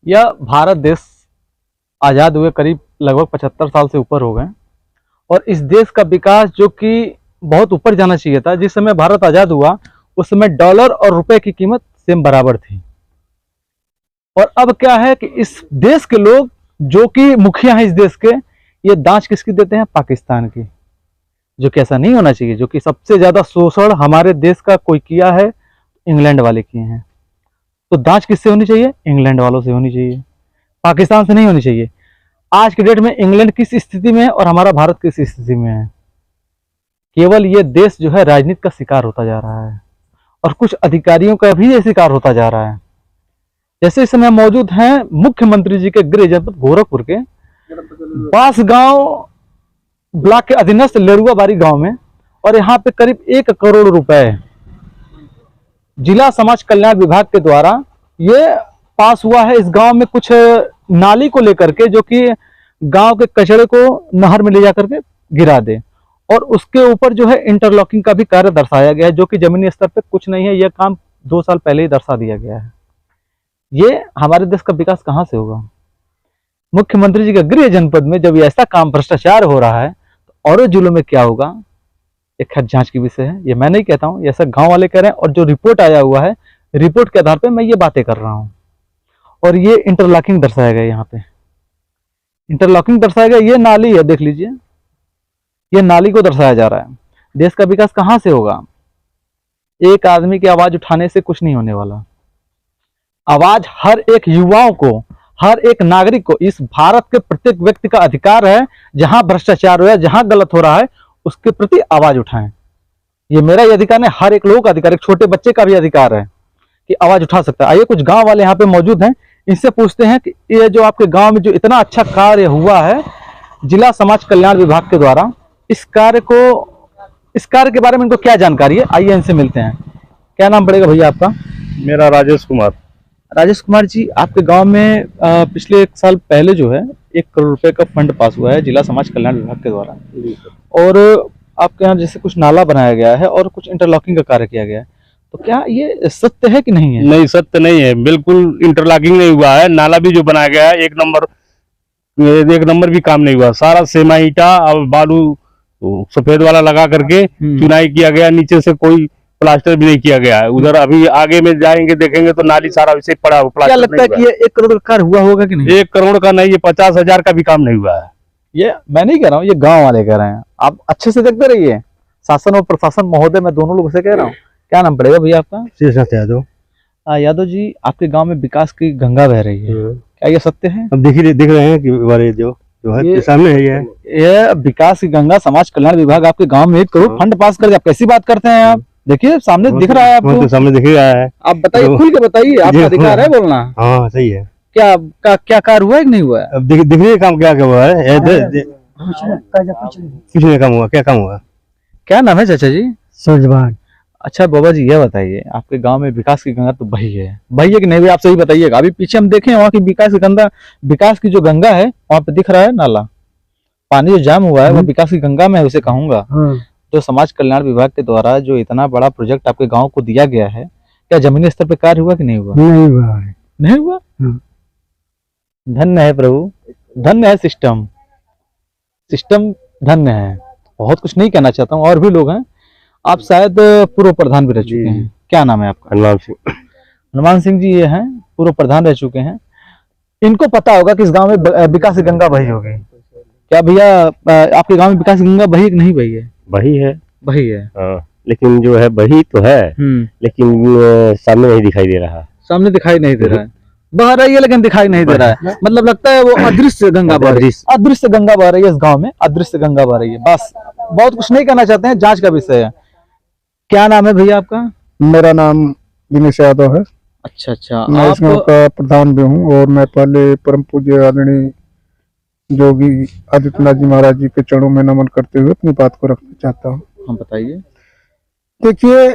यह भारत देश आज़ाद हुए करीब लगभग 75 साल से ऊपर हो गए और इस देश का विकास जो कि बहुत ऊपर जाना चाहिए था। जिस समय भारत आज़ाद हुआ उस समय डॉलर और रुपए की कीमत सेम बराबर थी। और अब क्या है कि इस देश के लोग जो कि मुखिया हैं इस देश के, ये दांच किसकी देते हैं? पाकिस्तान की। जो कि ऐसा नहीं होना चाहिए। जो कि सबसे ज्यादा शोषण हमारे देश का कोई किया है, इंग्लैंड वाले किए हैं। तो दांच किससे होनी चाहिए? इंग्लैंड वालों से होनी चाहिए, पाकिस्तान से नहीं होनी चाहिए। आज के डेट में इंग्लैंड किस स्थिति में है और हमारा भारत किस स्थिति में है? केवल ये देश जो है राजनीति का शिकार होता जा रहा है और कुछ अधिकारियों का भी ये शिकार होता जा रहा है। जैसे इस समय मौजूद हैं मुख्यमंत्री जी के गृह जनपद गोरखपुर के बांसगांव ब्लॉक के अधीनस्थ लेरुआ बारी गांव में, और यहाँ पे करीब 1 करोड़ रुपए जिला समाज कल्याण विभाग के द्वारा ये पास हुआ है। इस गांव में कुछ नाली को लेकर के, जो कि गांव के कचरे को नहर में ले जाकर के गिरा दे, और उसके ऊपर जो है इंटरलॉकिंग का भी कार्य दर्शाया गया है, जो कि जमीनी स्तर पे कुछ नहीं है। यह काम 2 साल पहले ही दर्शा दिया गया है। ये हमारे देश का विकास कहाँ से होगा? मुख्यमंत्री जी के गृह जनपद में जब ऐसा काम भ्रष्टाचार हो रहा है तो और जिलों में क्या होगा? एक खैर जांच की विषय है, ये मैं नहीं कहता हूँ, ऐसा गांव वाले कह रहे हैं। और जो रिपोर्ट आया हुआ है, रिपोर्ट के आधार पे मैं ये बातें कर रहा हूँ। और ये इंटरलॉकिंग दर्शाया गया, यहाँ पे इंटरलॉकिंग दर्शाया गया। ये नाली है, देख लीजिए, ये नाली को दर्शाया जा रहा है। देश का विकास कहाँ से होगा? एक आदमी की आवाज उठाने से कुछ नहीं होने वाला। आवाज हर एक युवाओं को, हर एक नागरिक को, इस भारत के प्रत्येक व्यक्ति का अधिकार है, जहां भ्रष्टाचार हो रहा है, जहां गलत हो रहा है, उसके प्रति आवाज उठाएं। ये मेरा ही अधिकार है, हर एक लोगों का अधिकार, एक छोटे बच्चे का भी अधिकार है कि आवाज उठा सकता है। आइए कुछ गांव वाले यहाँ पे मौजूद हैं, इनसे पूछते हैं कि ये जो आपके गांव में जो इतना अच्छा कार्य हुआ है जिला समाज कल्याण विभाग के द्वारा, इस कार्य के बारे में इनको क्या जानकारी है। आइए इनसे मिलते हैं। क्या नाम पड़ेगा भैया आपका? मेरा राजेश कुमार। राजेश कुमार जी, आपके गांव में पिछले 1 साल पहले जो है 1 करोड़ रुपए का फंड पास हुआ है जिला समाज कल्याण विभाग के द्वारा, और आपके यहाँ जैसे कुछ नाला बनाया गया है और कुछ इंटरलॉकिंग का कार्य किया गया है, तो क्या ये सत्य है कि नहीं है? नहीं, सत्य नहीं है, बिल्कुल इंटरलॉकिंग नहीं हुआ है। नाला भी जो बनाया गया है 1 नंबर भी काम नहीं हुआ। सारा सेमा ईटा और बालू सफेद वाला लगा करके चुनाई किया गया, नीचे से कोई प्लास्टर भी नहीं किया गया है। उधर अभी आगे में जाएंगे देखेंगे तो नाली सारा वैसे पड़ा हुआ। क्या लगता है कि ये 1 करोड़ का कार्य हुआ होगा कि नहीं? 1 करोड़ का नहीं, ये 50,000 का भी काम नहीं हुआ है। ये मैं नहीं कह रहा हूँ, ये गांव वाले कह रहे हैं। आप अच्छे से देखते रहिए, शासन और प्रशासन महोदय, मैं दोनों लोगों से कह रहा हूँ। क्या नाम पड़ेगा भैया आपका? शेषनाथ यादव। यादव जी, आपके गांव में विकास की गंगा बह रही है, क्या ये सत्य है? अब दिख रहे हैं कि वाले जो है सामने है। ये विकास की गंगा समाज कल्याण विभाग आपके गांव में 1 करोड़ फंड पास कर, आप कैसी बात करते हैं? आप देखिए सामने दिख रहा है आपको, सामने दिख रहा है। आप बताइए, खुल के बताइए, आपका अधिकार है बोलना। हाँ सही है। क्या कार्य हुआ है कि नहीं हुआ है? अब दिख रही है काम क्या हुआ है? कुछ नहीं काम हुआ। क्या काम हुआ? क्या नाम है चाचा जी? सूरजभान। अच्छा बाबा जी, ये बताइए, आपके गांव में विकास की गंगा तो बही है कि नहीं भाई? आप सही बताइएगा। अभी पीछे हम देखें वहाँ की विकास की जो गंगा है, वहाँ पे दिख रहा है नाला, पानी जो जाम हुआ है वो विकास की गंगा में उसे कहूंगा। जो समाज कल्याण विभाग के द्वारा जो इतना बड़ा प्रोजेक्ट आपके गांव को दिया गया है, क्या जमीनी स्तर पे कार्य हुआ कि नहीं हुआ? नहीं हुआ है। नहीं हुआ? धन्य है प्रभु, धन्य है सिस्टम धन्य है। बहुत कुछ नहीं कहना चाहता हूँ, और भी लोग हैं। आप शायद पूर्व प्रधान भी रह चुके हैं। क्या नाम है आपका? हनुमान सिंह। हनुमान सिंह जी ये हैं, पूर्व प्रधान रह चुके हैं। इनको पता होगा कि इस गांव में विकास की गंगा बही होगी। क्या भैया आपके गांव में विकास की गंगा बही कि नहीं बही है? बही है। बही है, लेकिन जो है बही तो है, लेकिन सामने नहीं दिखाई दे रहा। सामने दिखाई नहीं दे रहा है। बह रही है लेकिन दिखाई नहीं दे रहा है। मतलब लगता है वो अदृश्य गंगा बह रही है। अदृश्य गंगा बह रही है इस गांव में, अदृश्य गंगा बह रही है। बस, बहुत कुछ नहीं कहना चाहते हैं, जांच का विषय है। क्या नाम है भैया आपका? मेरा नाम दिनेश यादव है। अच्छा, मैं इस गांव का प्रधान भी हूँ, और मैं पहले परम पूज्य आदरणीय योगी आदित्यनाथ जी महाराज जी के चरणों में नमन करते हुए अपनी बात को रखना चाहता हूँ। हम बताइए। देखिए,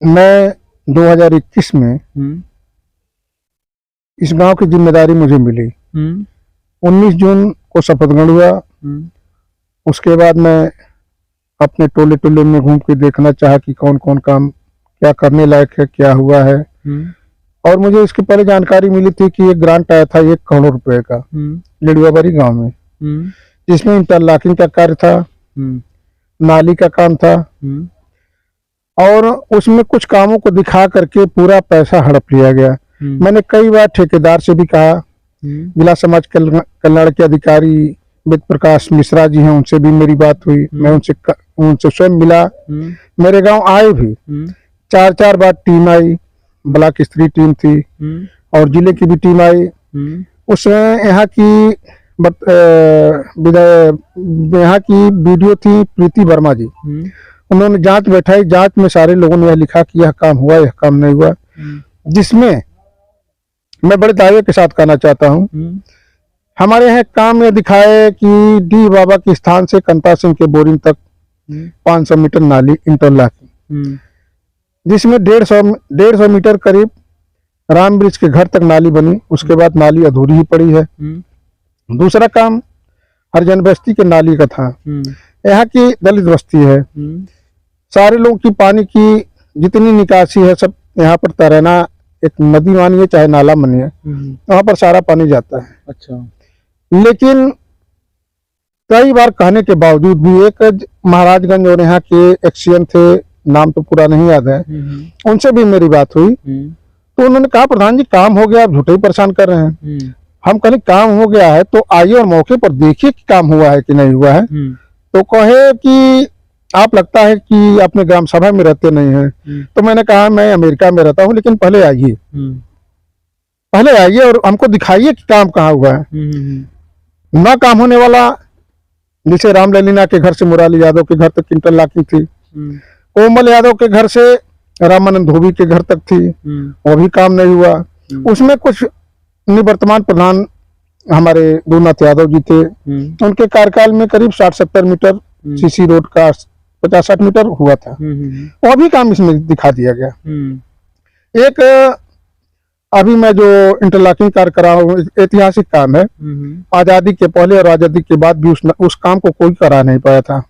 मैं 2021 में इस गांव की जिम्मेदारी मुझे मिली। 19 जून को शपथ ग्रहण हुआ। उसके बाद मैं अपने टोले में घूम के देखना चाहा कि कौन कौन काम क्या करने लायक है, क्या हुआ है। और मुझे इसकी पहले जानकारी मिली थी कि एक ग्रांट आया था 1 करोड़ रुपए का लिडुआबारी गांव में, जिसमें इंटरलॉकिंग का कार्य था, नाली का काम था, और उसमें कुछ कामों को दिखा करके पूरा पैसा हड़प लिया गया। मैंने कई बार ठेकेदार से भी कहा, जिला समाज कल्याण के अधिकारी वेद प्रकाश मिश्रा जी हैं, उनसे भी मेरी बात हुई, मैं उनसे स्वयं मिला, मेरे गांव आए भी, 4 बार टीम आई, ब्लॉक स्तरीय टीम थी और जिले की भी टीम आई। उसमें यहाँ की बीडीओ थी प्रीति वर्मा जी, उन्होंने जांच बैठाई। जांच में सारे लोगों ने यह लिखा कि यह काम हुआ, यह काम नहीं हुआ, जिसमें मैं बड़े दावे के साथ कहना चाहता हूं, हमारे यहाँ काम में दिखाए कि डी बाबा के स्थान से कंता सिंह के बोरिंग तक 500 मीटर नाली इंटरलॉकिंग, जिसमें 150 मीटर करीब राम ब्रिज के घर तक नाली बनी, उसके बाद नाली अधूरी ही पड़ी है। दूसरा काम हरिजन बस्ती के नाली का था। यहाँ की दलित बस्ती है, सारे लोग की पानी की जितनी निकासी है सब यहाँ पर तैरना, एक नदी मानिए चाहे नाला मानिए, वहाँ पर सारा पानी जाता है। अच्छा। लेकिन कई बार कहने के बावजूद भी एक महाराजगंज और यहाँ के एक्सीएम थे, नाम तो पूरा नहीं याद है, उनसे भी मेरी बात हुई, तो उन्होंने कहा प्रधान जी काम हो गया, आप झूठे ही परेशान कर रहे हैं। हम कहें काम हो गया है तो आइए और मौके पर देखिए कि काम हुआ है कि नहीं हुआ है। तो कहे कि आप लगता है कि अपने ग्राम सभा में रहते नहीं हैं। तो मैंने कहा मैं अमेरिका में रहता हूं, लेकिन पहले आइए और हमको दिखाइए कि काम कहाँ हुआ है। ना काम होने वाला, जिसे राम ललीना के घर से मुराली यादव के घर तक इंटरलॉकिंग थी, कोमल यादव के घर से रामानंद धोबी के घर तक थी, वो भी काम नहीं हुआ। उसमें कुछ निवर्तमान प्रधान हमारे दूनाथ यादव जी थे, उनके कार्यकाल में करीब 60-70 मीटर सीसी रोड का 50-60 मीटर हुआ था, वो भी काम इसमें दिखा दिया गया। एक अभी मैं जो इंटरलॉकिंग कार्य करा हूँ, ऐतिहासिक काम है, आजादी के पहले और आजादी के बाद भी उस काम को कोई करा नहीं पाया था।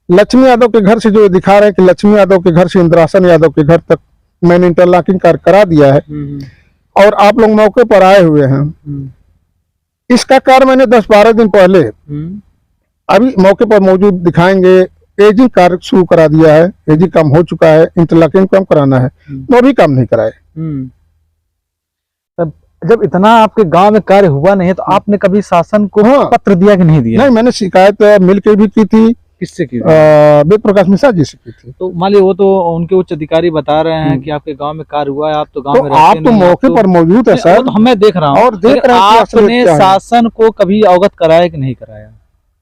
लक्ष्मी यादव के घर से जो दिखा रहे हैं कि लक्ष्मी यादव के घर से इंद्रासन यादव के घर तक मैंने इंटरलॉकिंग कार्य करा दिया है, और आप लोग मौके पर आए हुए हैं। इसका कार्य मैंने 10-12 दिन पहले अभी मौके पर मौजूद दिखाएंगे, एजिंग कार्य शुरू करा दिया है, एजिंग काम हो चुका है, इंटरलॉकिंग काम कराना है, वो भी काम नहीं कराए। तब जब इतना आपके गांव में कार्य हुआ नहीं है तो आपने कभी शासन को पत्र दिया कि नहीं दिया? नहीं, मैंने शिकायत मिलकर भी की थी। किससे की? वेद प्रकाश मिश्रा जी से की थी। तो मान लीजिए वो तो उनके उच्च अधिकारी बता रहे हैं कि आपके गांव में कार्य हुआ है, आप तो गांव में आप तो मौके पर मौजूद है सर, तो मैं देख रहा हूँ, और देख रहे हैं आपने शासन को कभी अवगत कराया कि नहीं कराया?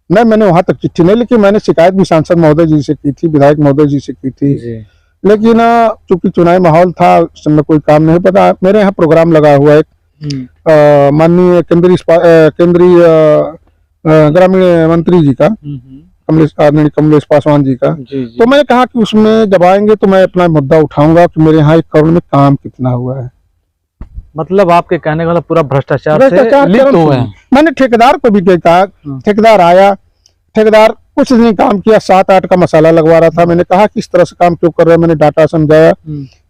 नहीं, मैंने वहां तक चिट्ठी नहीं लिखी, मैंने शिकायत भी सांसद महोदय जी से की थी, विधायक महोदय जी से की थी, लेकिन चूंकि चुनावी माहौल था उस समय कोई काम नहीं पता। मेरे यहाँ प्रोग्राम लगा हुआ है माननीय केंद्रीय ग्रामीण मंत्री जी का, कमलेश पासवान जी का, तो मैंने कहा कि उसमें जब आएंगे तो मैं अपना मुद्दा उठाऊंगा कि मेरे यहाँ 1 करोड़ में काम कितना हुआ है। मतलब आपके कहने वाला पूरा भ्रष्टाचार से लिप्त हुए हैं। मैंने ठेकेदार को भी कहा, ठेकेदार आया, ठेकेदार कुछ नहीं काम किया, 7-8 का मसाला लगवा रहा था। मैंने कहा किस तरह से काम क्यों कर रहे हैं, मैंने डाटा समझाया।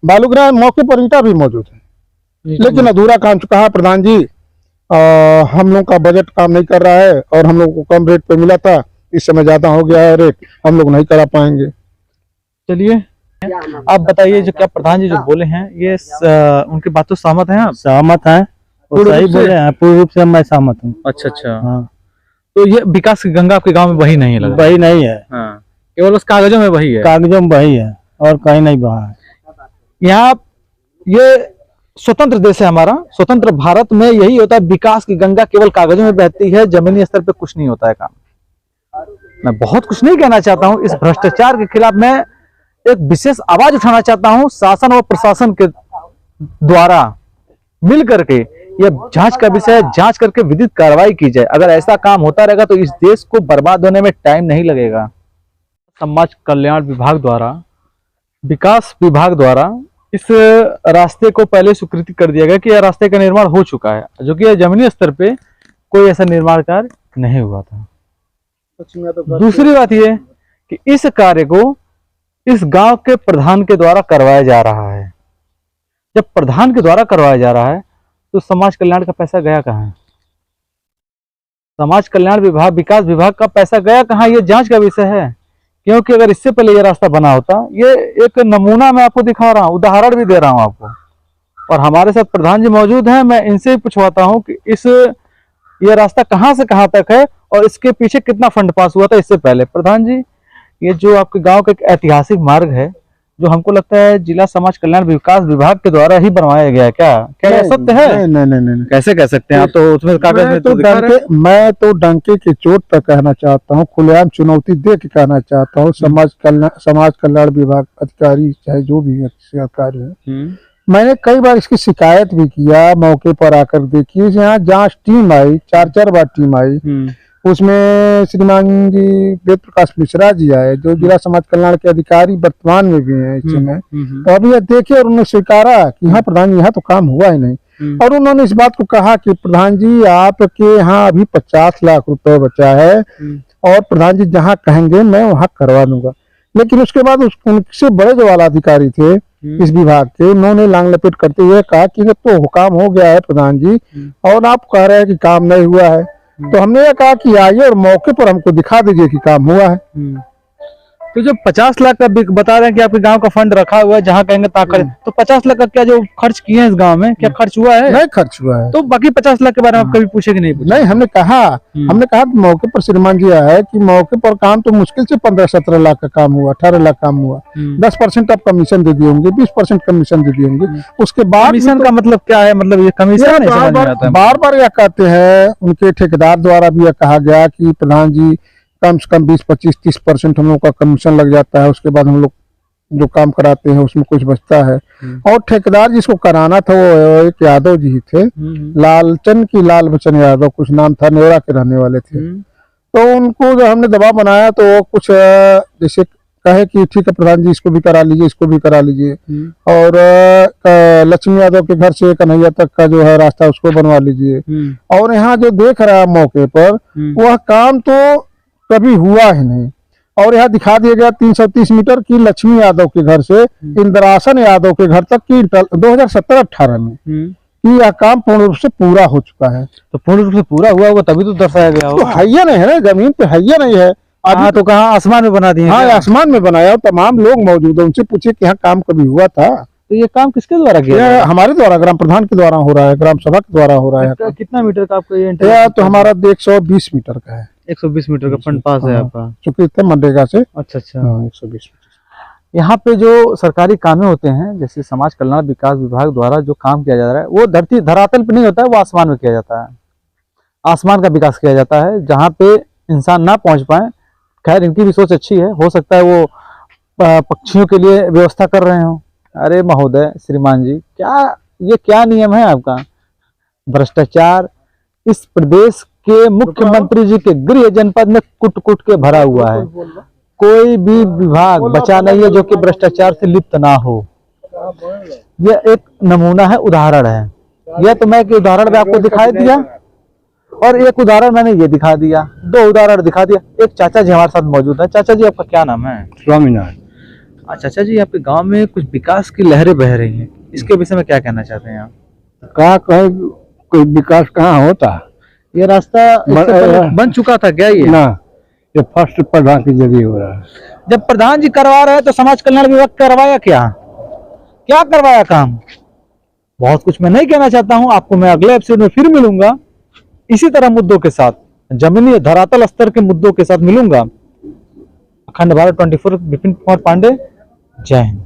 बालूग्राम मौके पर ईंटा भी मौजूद है, लेकिन अधूरा काम। कहा प्रधान जी हम लोग का बजट काम नहीं कर रहा है और हम लोग को कम रेट पे मिला था, इस समय ज्यादा हो गया है रेट, हम लोग नहीं करा पाएंगे। चलिए आप बताइए, जो क्या प्रधान जी जो बोले हैं ये उनकी बातों से सहमत हैं आप? सहमत हैं, सही बोले हैं, पूर्ण रूप से मैं सहमत हूँ। अच्छा। हाँ। तो ये विकास की गंगा आपके गांव में वही नहीं है? वही नहीं है, हाँ। केवल उस कागजों में वही है? कागजों में वही है और कहीं नहीं बहा है। यहाँ ये स्वतंत्र देश है हमारा, स्वतंत्र भारत में यही होता है, विकास की गंगा केवल कागजों में बहती है, जमीनी स्तर पे कुछ नहीं होता है काम। मैं बहुत कुछ नहीं कहना चाहता हूं, इस भ्रष्टाचार के खिलाफ मैं एक विशेष आवाज उठाना चाहता हूं। शासन और प्रशासन के द्वारा मिल करके यह जांच का विषय, जांच करके विधिक कार्रवाई की जाए। अगर ऐसा काम होता रहेगा तो इस देश को बर्बाद होने में टाइम नहीं लगेगा। समाज कल्याण विभाग द्वारा, विकास विभाग द्वारा इस रास्ते को पहले स्वीकृति कर दिया गया कि यह रास्ते का निर्माण हो चुका है, जो कि जमीनी स्तर पे कोई ऐसा निर्माण कार्य नहीं हुआ था। दूसरी बात यह कि इस कार्य को इस गांव के प्रधान के द्वारा करवाया जा रहा है। जब प्रधान के द्वारा करवाया जा रहा है तो समाज कल्याण का पैसा गया कहाँ है? समाज कल्याण विभाग, विकास विभाग का पैसा गया कहाँ, ये जांच का विषय है। क्योंकि अगर इससे पहले ये रास्ता बना होता, ये एक नमूना मैं आपको दिखा रहा हूँ, उदाहरण भी दे रहा हूँ आपको, और हमारे साथ प्रधान जी मौजूद हैं, मैं इनसे ही पूछवाता हूँ कि ये रास्ता कहाँ से कहाँ तक है और इसके पीछे कितना फंड पास हुआ था इससे पहले। प्रधान जी, ये जो आपके गांव का एक ऐतिहासिक मार्ग है, जो हमको लगता है जिला समाज कल्याण विकास विभाग के द्वारा ही बनवाया गया है, क्या यह सत्य है? नहीं। कैसे कह सकते हैं आप? तो उसमें कागज में तो दिखा रहे हैं। मैं तो डंके की चोट पर कहना चाहता हूँ, खुलेआम चुनौती दे के कहना चाहता हूँ, समाज कल्याण विभाग अधिकारी चाहे जो भी अधिकारी है, मैंने कई बार इसकी शिकायत भी किया, मौके पर आकर देखिए, यहाँ जांच टीम आई, 4 बार टीम आई, उसमें श्रीमान जी वेद प्रकाश मिश्रा जी आए, जो जिला समाज कल्याण के अधिकारी वर्तमान में भी हैं इस समय, तो अभी देखे और उन्होंने स्वीकारा कि हाँ प्रधान जी, यहाँ तो काम हुआ ही नहीं। और उन्होंने इस बात को कहा कि प्रधान जी, आपके यहाँ अभी 50 लाख रुपए बचा है और प्रधान जी जहाँ कहेंगे मैं वहाँ करवा दूंगा। लेकिन उसके बाद उनसे बड़े जो वाला अधिकारी थे इस विभाग के, उन्होंने लांग लपेट करते हुए कहा कि ये तो काम हो गया है प्रधान जी, और आप कह रहे हैं कि काम नहीं हुआ है। तो हमने ये कहा कि आइए और मौके पर हमको दिखा दीजिए कि काम हुआ है। तो जो 50 लाख का बता रहे हैं कि आपके गांव का फंड रखा हुआ है, जहाँ कहेंगे तहाँ करें, तो 50 लाख का क्या जो खर्च किए हैं इस गांव में, क्या खर्च हुआ है? नहीं खर्च हुआ है। तो बाकी 50 लाख के बारे में आप कभी पूछे कि नहीं पूछे? नहीं, हमने कहा मौके पर श्रीमान जी आया है कि मौके पर काम तो मुश्किल से 15-17 लाख का काम हुआ, 18 लाख काम हुआ, 10% आप कमीशन दे दिए होंगे, 20% कमीशन दे दिए होंगे। उसके बाद कमीशन का मतलब क्या है? मतलब ये कमीशन बार बार यह कहते हैं, उनके ठेकेदार द्वारा भी यह कहा गया कि प्रधान जी कम से कम 20-25-30% हम लोग का कमीशन लग जाता है, उसके बाद हम लोग जो काम कराते हैं उसमें कुछ बचता है। और ठेकेदार जिसको कराना था वो एक यादव जी ही थे, लाल बच्चन यादव कुछ नाम था, नेवरा के रहने वाले थे। तो उनको जो हमने दबाव बनाया तो वो कुछ जैसे कहे कि ठीक है प्रधान जी, इसको भी करा लीजिए, इसको भी करा लीजिए, और लक्ष्मी यादव के घर से कन्हैया तक का जो है रास्ता उसको बनवा लीजिए। और यहाँ जो देख रहा है मौके पर, वह काम तो कभी हुआ ही नहीं। और यहाँ दिखा दिया गया 330 मीटर की लक्ष्मी यादव के घर से इंद्रासन यादव के घर तक की 2017-18 में कि यह काम पूर्ण रूप से पूरा हो चुका है। तो पूर्ण रूप से पूरा हुआ होगा तभी तो दर्शाया गया होगा। तो हैया नहीं है ना, जमीन पे हैया नहीं है। अभी तो कहाँ आसमान में बना दिए? हाँ, आसमान में बनाया, तमाम लोग मौजूद है, उनसे पूछे कि यहाँ काम कभी हुआ था। तो ये काम किसके द्वारा किया? हमारे द्वारा, ग्राम प्रधान के द्वारा हो रहा है, ग्राम सभा के द्वारा हो रहा है। कितना मीटर का आपका ये? तो हमारा 120 मीटर का है। 120 मीटर का फंड पास है आपका, चूंकि थे मनरेगा से। अच्छा। 120 मीटर। यहाँ पे जो सरकारी कामें होते हैं, जैसे समाज कल्याण विकास विभाग द्वारा जो काम किया जा रहा है, वो धरातल पे नहीं होता है, वो आसमान में किया जाता है। आसमान का विकास किया जाता है जहाँ पे इंसान ना पहुंच पाए। खैर, इनकी भी सोच अच्छी है, हो सकता है वो पक्षियों के लिए व्यवस्था कर रहे हो। अरे महोदय, श्रीमान जी, ये क्या नियम है आपका? भ्रष्टाचार इस प्रदेश के मुख्यमंत्री जी के गृह जनपद में कुट के भरा हुआ है। कोई भी विभाग बचा नहीं है जो कि भ्रष्टाचार से लिप्त ना हो। यह एक नमूना है, उदाहरण है। यह तो मैं उदाहरण में आपको दिखाई दिया, और एक उदाहरण मैंने ये दिखा दिया, 2 उदाहरण दिखा दिया। एक चाचा जी हमारे साथ मौजूद है। चाचा जी, आपका क्या नाम है? स्वामीनाथन। चाचा जी, आपके गांव में कुछ विकास की लहरें बह रही हैं, इसके विषय में क्या कहना चाहते हैं आप? कहाँ कहीं कोई विकास कहाँ होता? ये रास्ता बन चुका था क्या? ये ना, ये फर्स्ट प्रधान के जरिए हो रहा है। जब प्रधान जी करवा रहे हैं तो समाज कल्याण विभाग करवाया क्या करवाया काम? बहुत कुछ मैं नहीं कहना चाहता हूं। आपको मैं अगले एपिसोड में फिर मिलूंगा, इसी तरह मुद्दों के साथ, जमीनी धरातल स्तर के मुद्दों के साथ मिलूंगा। अखंड भारत 24 विपिन कुमार पांडे। जय हिंद।